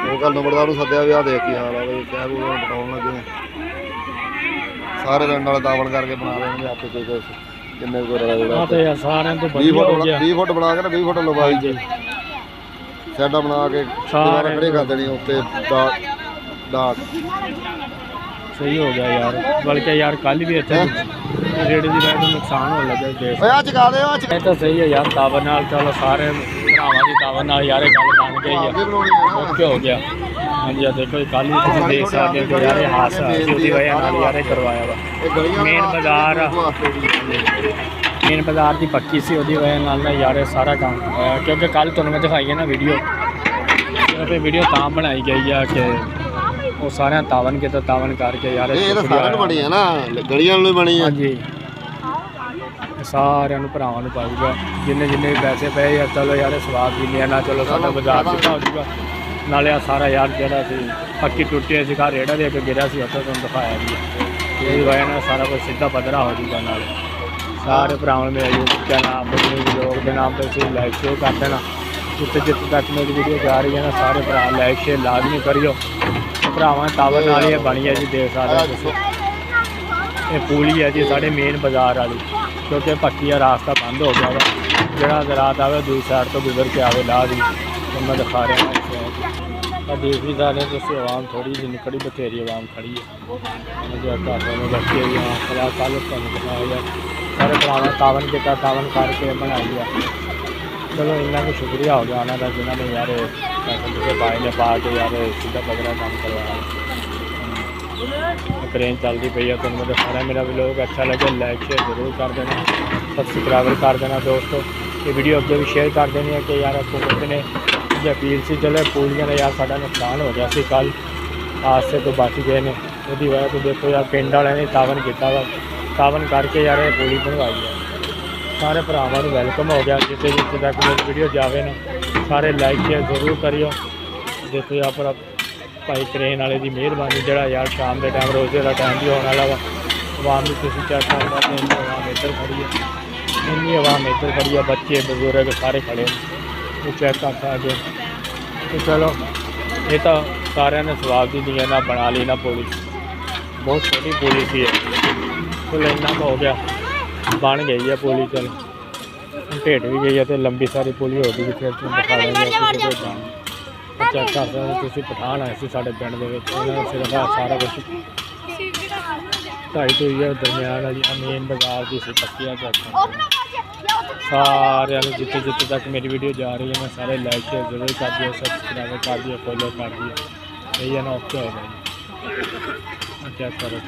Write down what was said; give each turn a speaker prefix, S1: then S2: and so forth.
S1: वो कल नंबरदार सद्या भी आ देख की हाल है कह बटाउन लगे सारे पिंड वाले दावण करके बना देंगे आपे कोई किन्ने कोई रला सारे 20 फुट बना के ना 20 फुट लंबाई जी सैडा बना के सारे खड़े कर देनी उत्ते डाक
S2: सही हो गया यार। बल्कि यार कल भी इतने रेड़े की वजह से नुकसान हो लगे तो सही है यार। टावर नाल चलो सारे भरावां की टावर नाल यार गल बन गई है ओके हो गया। हाँ जी देखो कल भी तुम देख सकते हो यार हादसा उसकी वजह नाल यार करवाया वा मेन बाजार की पक्की सी उसकी वजह नाल यार सारा काम होया क्योंकि कल तुहानूं मैं दिखाई है ना वीडियो तां बनाई गई है कि वो सारे तावन के तो तावन करके यार
S1: बनी है ना गलियां बनी है
S2: जी सारे भरावां नूं पाऊगा जिन्ने जिन्ने पैसे पे यार चलो यार स्वाद भी नहीं है ना चलो साडा बाजार सीधा हो जाऊगा नाले सारा यार जरा सी पक्की टुटी सी घर रेड़ा दे के गिरा सी उत्थे तुहानूं दिखाया भी यही वजह नाल सारा कुछ सीधा पद्धरा हो जाऊगा नाले सारे भरावां मेरा यूट्यूब चैनल अपने लोग के नाम पर लाइक शेयर कर देना जिते जिते तक मेरी वीडियो जा रही है ना सारे भरा लाइक शेयर लाजमी करियो भरावां टावर नाल ही बनी है जी देख सकते ये पुली है जी साढ़े मेन बाजार वाली क्योंकि पक्की रास्ता बंद हो गया वा जरा रात आवे दूसरी साइड तो गुजर के आवे लाह दी तो मैं दिखा रहा हूँ देख भी सारे तुम आवाम थोड़ी जी निकली बथेरी आवाम खड़ी है बच्चे भी हाँ फिलहाल कल दिखाया सारे भरावां तावन के तावन करके बनाई है। चलो इन्ना को शुक्रिया हो गया उन्होंने जिन्होंने यार पैसे पाए ने पा के यार सीधा पकड़ा काम करवाया। ट्रेन चलती पई है तो मुझे सारा मेरा व्लॉग अच्छा लगे लाइक शेयर जरूर कर देना सब्सक्राइब कर देना दोस्तों। ये वीडियो अगे भी शेयर कर देनी है कि यार हुकूमत ने अपील सी चलो पूलियां ने यार साड़ा नुकसान हो गया सी कल हादसे तो बच गए ने उसकी वजह तो देखो यार पिंड वाले ने तावन किया वा तावन करके यार पुली बनवाई है। सारे भरावां नूं वेलकम हो गया जिते जिते तक मेरी वीडियो जाए ना सारे लाइक शेयर जरूर करियो। देखो यार पर भाई ट्रेन वाले की मेहरबानी जरा यार शाम के टाइम रोजे का टाइम भी होने वाला वा आवाम भी तुम चेक कर सकते इन्नी आवाम इधर खड़ी है इन्नी आवाम इधर खड़ी है बच्चे बजुर्ग सारे खड़े वो चेक कर सकते। तो चलो ये तो सारे ने स्वाद ही दिया ना बना ली ना पुली बहुत छोटी पुली सी है तो इन्ना हो गया बन गई है पुली चलो भेट भी गई है तो लंबी सारी पुली होगी भी फिर तुम दिखा देंगे चेक कर सकते पठान आए थे साढ़े पिंड के सिर्फ सारा कुछ ढाई तो ही दरम्यान वाली मेन बाजार की सी पक्की चेक सारे जिते जिते तक मेरी वीडियो जा रही है मैं सारे लाइक शेयर जरूर कर दिए सब्सक्राइब कर दिए फॉलो कर दिए यही है ना ओके हो गया चेक करो।